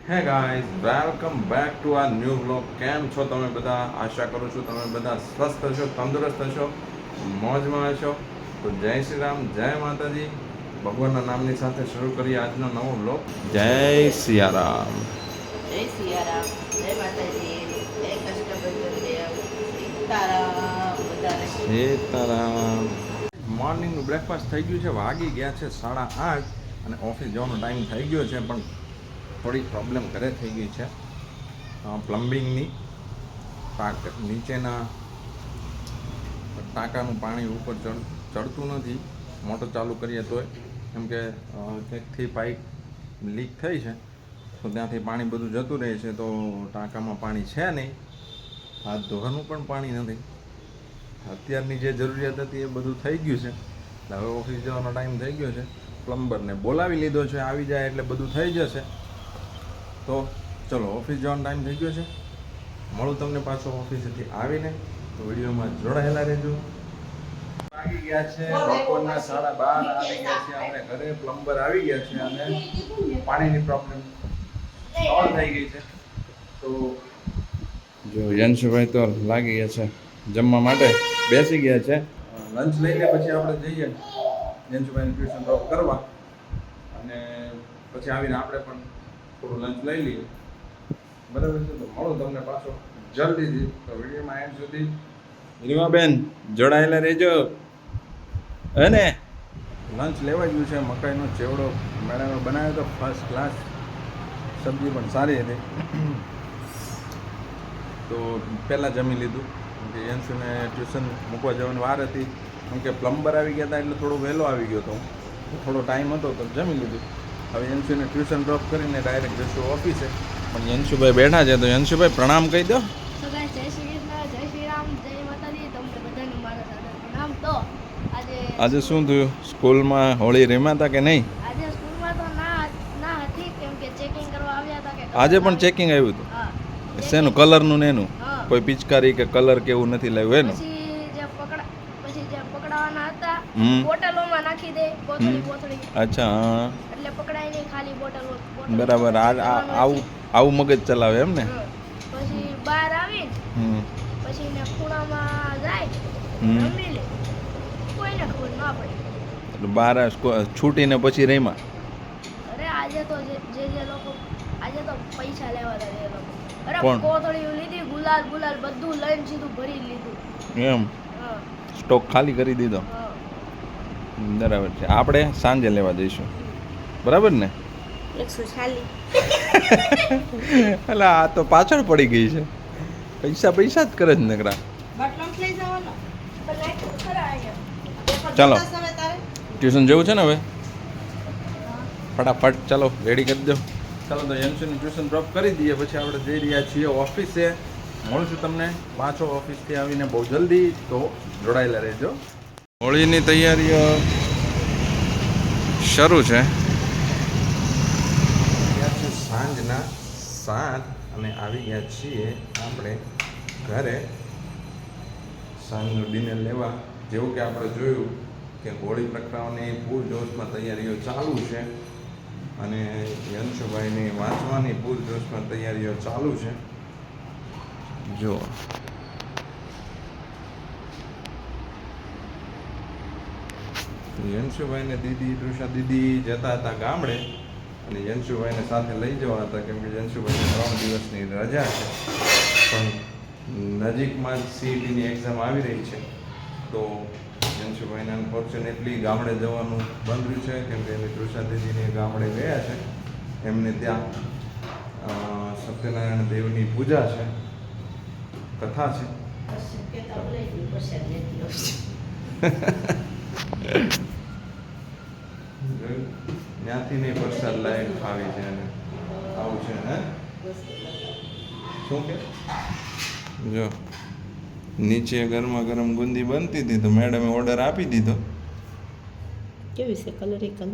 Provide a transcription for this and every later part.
Hey guys welcome back to આ new vlog. કેમ છો તમે બધા? આશા કરું છું તમે બધા સ્વસ્થ હશો, તંદુરસ્ત હશો, મોજમાં હશો. તો જય શ્રી રામ, જય માતાજી. ભગવાનના નામની સાથે શરૂ કરીએ આજનો નવો વ્લોગ. જય સિયારામ. જય સિયારામ, જય માતાજી, જય કૃષ્ણ દેવ, સીતારામ બધાને. સીતારામ. મોર્નિંગનું બ્રેકફાસ્ટ થઈ ગયું છે, વાગી ગયા છે 8:30 અને ઓફિસ જવાનો ટાઈમ થઈ ગયો છે. પણ થોડી પ્રોબ્લેમ ઘરે થઈ ગઈ છે પ્લમ્બિંગની. નીચેના ટાંકાનું પાણી ઉપર ચડતું નથી મોટર ચાલુ કરીએ તોય, કેમ કે ક્યાંકથી પાઇપ લીક થઈ છે તો ત્યાંથી પાણી બધું જતું રહે છે. તો ટાંકામાં પાણી છે નહીં, હાથ ધોવાનું પણ પાણી નથી. અત્યારની જે જરૂરિયાત હતી એ બધું થઈ ગયું છે. હવે ઓફિસ જવાનો ટાઈમ થઈ ગયો છે, પ્લમ્બરને બોલાવી લીધો છે, આવી જાય એટલે બધું થઈ જશે. તો ચલો, ઓફિસ જવાનો ટાઈમ થઈ ગયો છે. મળું તમને પાછો ઓફિસેથી આવીને. તો વિડીયોમાં જોડાયેલા રહેજો. આવી ગયા છે બપોરના 12:30 આવી ગયા છે આપણે ઘરે. પ્લમ્બર આવી ગયા છે અને પાણીની પ્રોબ્લેમ સોલ્વ થઈ ગઈ છે. તો જો યંશુભાઈ તો લાગી ગયા છે જમવા માટે, બેસી ગયા છે. લંચ લઈને પછી આપણે જઈએ યંશુભાઈને ટ્યુશન ડ્રોપ કરવા, અને પછી આવીને આપણે પણ થોડું લંચ લઈ લઈએ. બરાબર છે? તો મળું તમને પાછો જલ્દીથી. તો વિડીયોમાં એન્ડ સુધી રીમાબેન જોડાયેલા રહેજો. અને લંચ લેવા ગયું છે. મકાઈનો ચેવડો મેડમે બનાવ્યો હતો, ફર્સ્ટ ક્લાસ. સબ્જી પણ સારી હતી. તો પહેલાં જમી લીધું, કેમ કે યંશુને ટ્યુશન મૂકવા જવાની વાર હતી. કેમ કે પ્લમ્બર આવી ગયા હતા એટલે થોડો વહેલો આવી ગયો હતો. થોડો ટાઈમ હતો તો જમી લીધું. હવે યંશુને ટ્યુશન ડ્રોપ કરીને ડાયરેક્ટ જશું ઓફિસે. પણ યંશુભાઈ બેઠા છે, તો યંશુભાઈ પ્રણામ કહી દો. જય શ્રી કૃષ્ણ, જય શ્રી રામ, જય માતાજી. તમને બધાને મારા દાદા પ્રણામ. તો આજે શું થયું? સ્કૂલમાં હોળી રમ્યા હતા કે નહીં? આજે સ્કૂલમાં તો ના હતી, કેમ કે ચેકિંગ કરવા આવ્યા હતા કે આજે પણ ચેકિંગ આવ્યું હતું? હા. શેનું? કલરનું ને એનું? હા. કોઈ પિચકારી કે કલર કે એવું નથી લાવ્યું એનું? પછી જે પકડાવાના હતા હમ. બોટલોમાં નાખી દે, કોથળી. અચ્છા, હા. એટલે પકડાય નહીં, ખાલી બોટલ. બરાબર. આવું મગજ ચલાવે એમ ને? પછી બહાર આવીને પછી ને ખૂણામાં જાય, રમી લે, કોઈને ખબર ના પડે. બાર છૂટીને પછી રમ્યા? અરે આજે તો જે લોકો આજે તો પૈસા લેવા હતા એ લોકો. અરે કોણ? કોથળી લીધી, ગુલાલ બધું લઈને સીધું ભરી લીધું. એમ? હા. સ્ટોક ખાલી કરી દીધો? હા. બરાબર છે. આપણે સાંજે લેવા જઈશું, બરાબર ને? 140. એટલે આ તો પાછળ પડી ગઈ છે. પૈસા જ કરે જ નકરા. ચાલો, ટ્યુશન જવું છે ને હવે? ફટાફટ ચાલો, રેડી કરી દો. ચાલો, તો યંશુને ટ્યુશન ડ્રોપ કરી દઈએ, પછી આપણે જઈ રહ્યા છીએ ઓફિસે. મળશું તમને પાછો ઓફિસથી આવીને બહુ જલ્દી. તો જોડાયેલા રહેજો. હોળીની તૈયારીઓ શરૂ છે. સાંજના 7 અને આવી ગયા છીએ આપણે ઘરે સાંજનું ડિનર લેવા. જેવું કે આપણે જોયું કે હોળી પ્રગટાવવાની પૂરજોશમાં તૈયારીઓ ચાલુ છે, અને યંશુભાઈની વાંચવાની પૂરજોશમાં તૈયારીઓ ચાલુ છે. જો યંશુભાઈને દીદી, તૃષા દીદી જતા હતા ગામડે, અને યંશુભાઈને સાથે લઈ જવા હતા, કેમ કે યંશુભાઈને 3 દિવસની રજા છે. પણ નજીકમાં જ CETની એક્ઝામ આવી રહી છે, તો યંશુભાઈને અનફોર્ચ્યુનેટલી ગામડે જવાનું બંધ રહ્યું છે, કેમ કે એની તૃષા દીદીને ગામડે ગયા છે. એમને ત્યાં સત્યનારાયણ દેવની પૂજા છે, કથા છે. ત્યાંથી નહીં પ્રસાદ લાયક આવી છે, અને આવું છે. હે, શું કે જો નીચે ગરમા ગરમ ગુંદી બનતી હતી, તો મેડમે ઓર્ડર આપી દીધો. કેવી છે? કલર કે કલર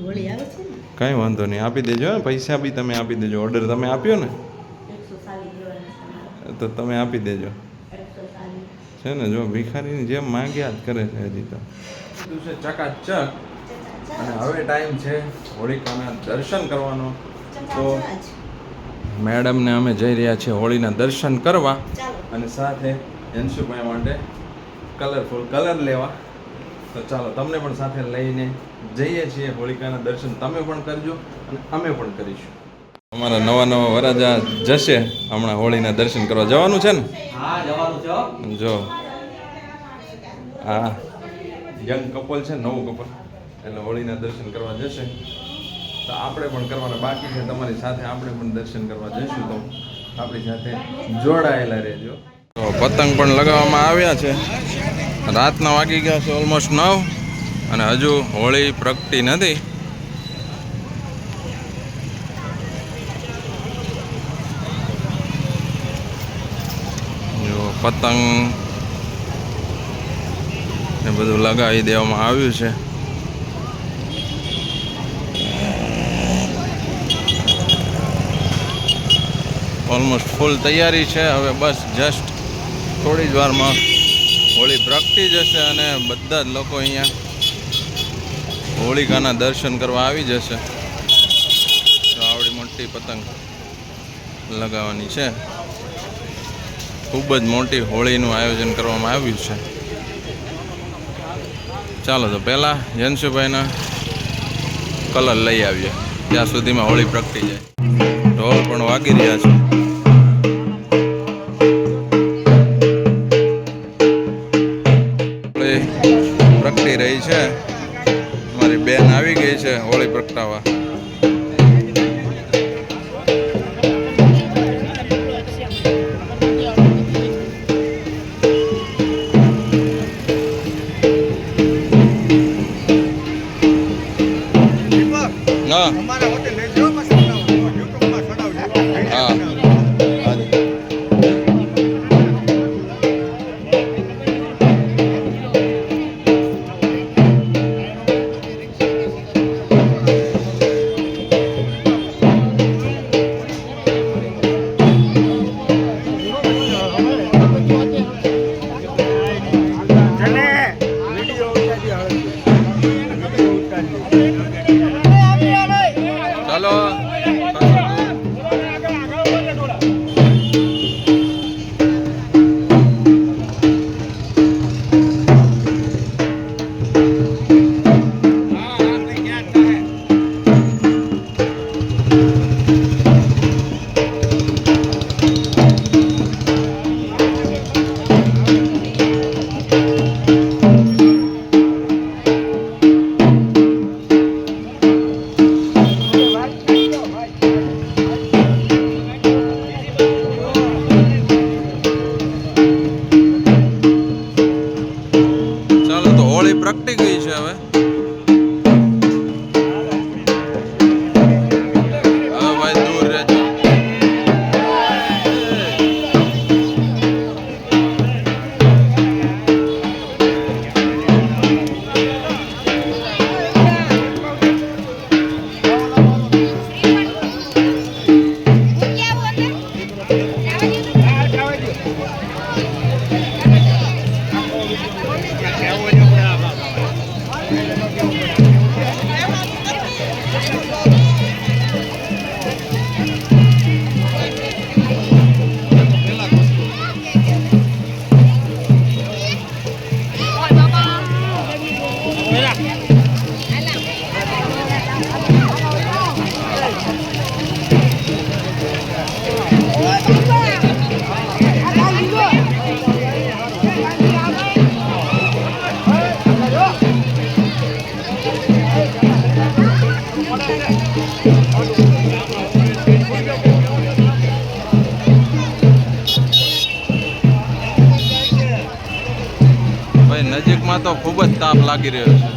હોળી આવે છે ને? કંઈ વાંધો નહીં, આપી દેજો. પૈસા બી તમે આપી દેજો. ઓર્ડર તમે આપ્યો ને, 140 તો તમે આપી દેજો. 140 છે ને? જો ભિખારીની જેમ માંગ્યા જ કરે છે હજી તો. બધું છે ચકાચક. અને હવે ટાઈમ છે હોળિકાના દર્શન કરવાનો. તો મેડમને અમે જઈ રહ્યા છીએ હોળીના દર્શન કરવા ચાલો અને સાથે યંશુભાઈ માટે કલરફુલ કલર લેવા. તો ચાલો તમને પણ સાથે લઈને જઈએ છીએ હોળિકાના દર્શન. તમે પણ કરજો અને અમે પણ કરીશું. અમારા નવા વરાજા જશે હમણાં હોળીના દર્શન કરવા. જવાનું છે ને? હા જવાનું છે હો. જો હા યંગ કપલ છે, નવું કપલ, એટલે હોળીના દર્શન કરવા જશે. તો આપણે પણ કરવાના બાકી છે. તમારી સાથે આપણે પણ દર્શન કરવા જઈશું. તો આપણી સાથે જોડાયેલા રહેજો. તો પતંગ પણ લગાવવામાં આવ્યા છે. રાતના વાગી ગયા છે ઓલમોસ્ટ 9 અને હજુ હોળી પ્રગટી નથી. જો પતંગ ને બધું લગાવી દેવામાં આવ્યું છે. ઓલમોસ્ટ ફૂલ તૈયારી છે. હવે બસ જસ્ટ થોડી જ વારમાં હોળી પ્રગટી જશે અને બધા જ લોકો અહીંયા હોળિકાના દર્શન કરવા આવી જશે. તો આવડી મોટી પતંગ લગાવવાની છે. ખૂબ જ મોટી હોળીનું આયોજન કરવામાં આવ્યું છે. ચાલો તો પહેલાં યંશુભાઈના કલર લઈ આવીએ ત્યાં સુધીમાં હોળી પ્રગટી જાય. ઢોલ પણ વાગી રહ્યા છે. પ્રગટી રહી છે. મારી બેન આવી ગઈ છે હોળી પ્રગટાવવા. હા હા ચાલો. પ્રગટી ગઈ છે. હવે ભાઈ દૂર રહેજો. ભાઈ નજીકમાં તો ખૂબ જ તાપ લાગી રહ્યો છે.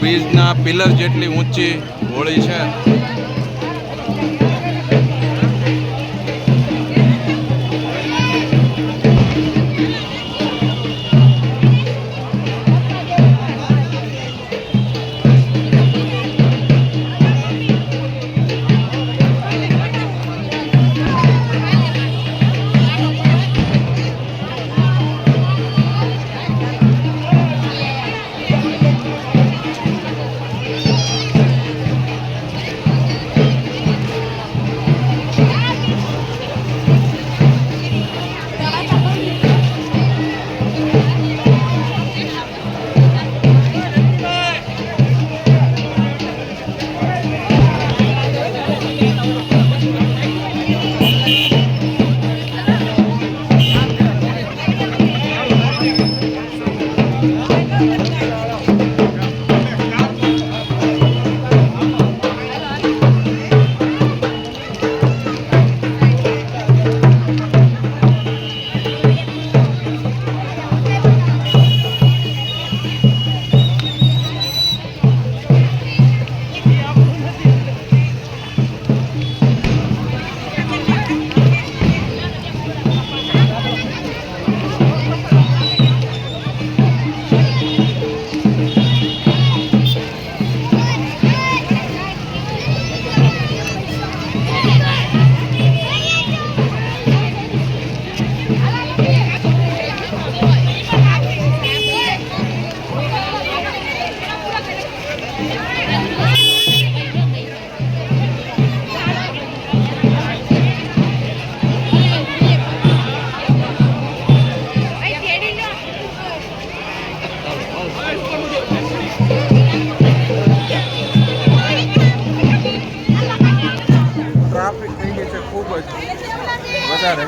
બ્રિજના પિલર જેટલી ઊંચી હોળી છે. ટ્રાફિક થઈ ગઈ છે ખૂબ જ વધારે.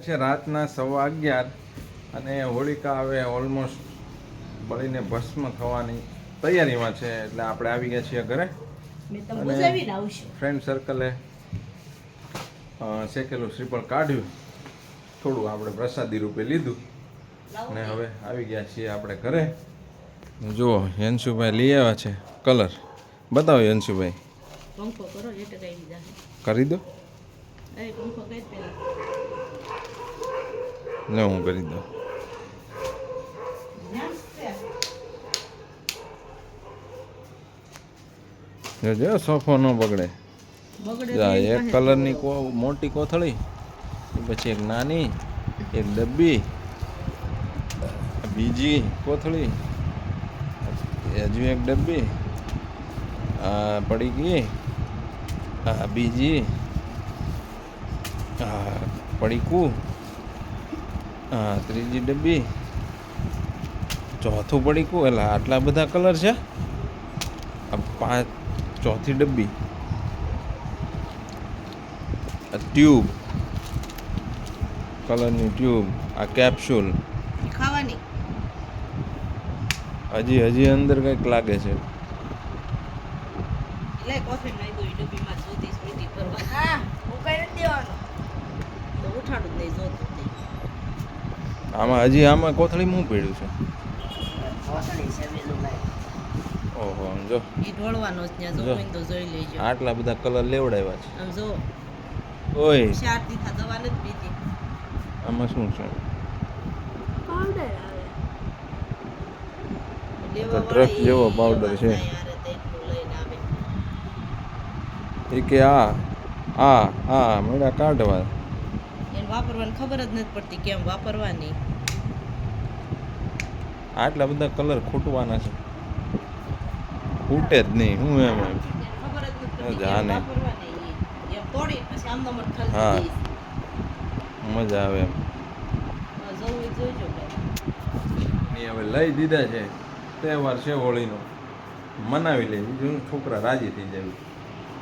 છે રાતના 11:15 અને હોળિકા હવે ઓલમોસ્ટ બળીને ભસ્મ થવાની તૈયારીમાં છે. એટલે આપણે આવી ગયા છીએ ઘરે અને ફ્રેન્ડ સર્કલે શેકેલું શ્રીફળ કાઢ્યું, થોડું આપણે પ્રસાદી રૂપે લીધું અને હવે આવી ગયા છીએ આપણે ઘરે. જુઓ યંશુભાઈ લઈ આવ્યા છે કલર. બતાવો યંશુભાઈ. કરી દો ને હું કરી દઉં. જોજો સોફો ન બગડે. એક કલરની મોટી કોથળી, પછી એક નાની, એક ડબ્બી, બીજી કોથળી, હજુ એક ડબ્બી, આ પડી ગઈ, આ બીજી, આ પડીકું, હા ત્રીજી ડબ્બી, ચોથું પડીકું. એટલે આટલા બધા કલર છે. આ ચોથી ડબ્બી, આ ટ્યુબ, કલરની ટ્યુબ, આ કેપ્સ્યુલ ખાવાની. હજી અંદર કંઈક લાગે છે. લે કોફી નાઈ દો એ ડબ્બીમાં જોતી સ્મૃતિ કરવા. હા હું કરી દેવાનો તો ઉઠાડું જ નહીં જોતું. આમાં કોથળીમાં શું પડ્યું છે? ઓહો જો ઈ ઢોળવાનો જ ત્યાં જોઈને તો જોઈ લેજો. આટલા બધા કલર લેવડાવ્યા છે. આમ જો ઓય 4 દીથા દવા નથી પીધી. આમાં શું છે પાવડર આવે લેવા ટ્રક વાળા જેવો ઈ powder એવા છે. જાય યારે તો એટલું લઈને આવે. એ કે આ મેળા કાઢવા એને વાપરવાની ખબર જ નથી પડતી કેમ વાપરવાની. આટલા બધા કલર ખૂટવાના છે ખૂટે જ નહીં હું એમ એને ખબર જ નથી પડતી જાને. કેમ વાપરવાની ઈ. એમ તોડી પછી આમ નંબર હા. ખાલી દઈશ. મજા આવે એમ જવું હોય તો જોજો ભાઈ. એ હવે લઈ દીધા છે તહેવાર છે હોળીનો મનાવી લે બીજું છોકરા રાજી થઈ જાય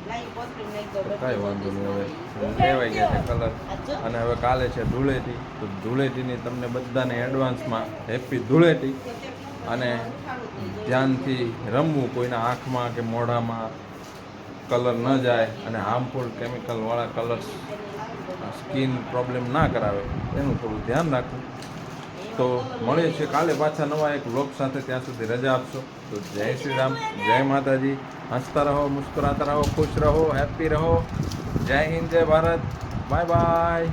લાઈ કોથળી નાખી દો, તો કાંઈ વાંધો નહીં હવે બધી કહેવાય ગયા છે કલર આ જો. અને હવે કાલે છે ધૂળેટી તો ધૂળેટીની તમને બધાને એડવાન્સમાં હેપી ધૂળેટી અને ધ્યાનથી રમવું કોઈના આંખમાં કે મોઢામાં કલર ન જાય અને હાર્મફુલ કેમિકલવાળા કલર્સ સ્કિન પ્રોબ્લેમ ના કરાવે એનું થોડું ધ્યાન રાખવું. તો મળીએ છીએ કાલે પાછા નવા એક વ્લોગ સાથે, ત્યાં સુધી રજા આપશો. તો જય શ્રી રામ, જય માતાજી, હસતા રહો, મુસ્કરાતા રહો, ખુશ રહો, હેપી રહો. જય હિન્દ, જય ભારત, બાય બાય.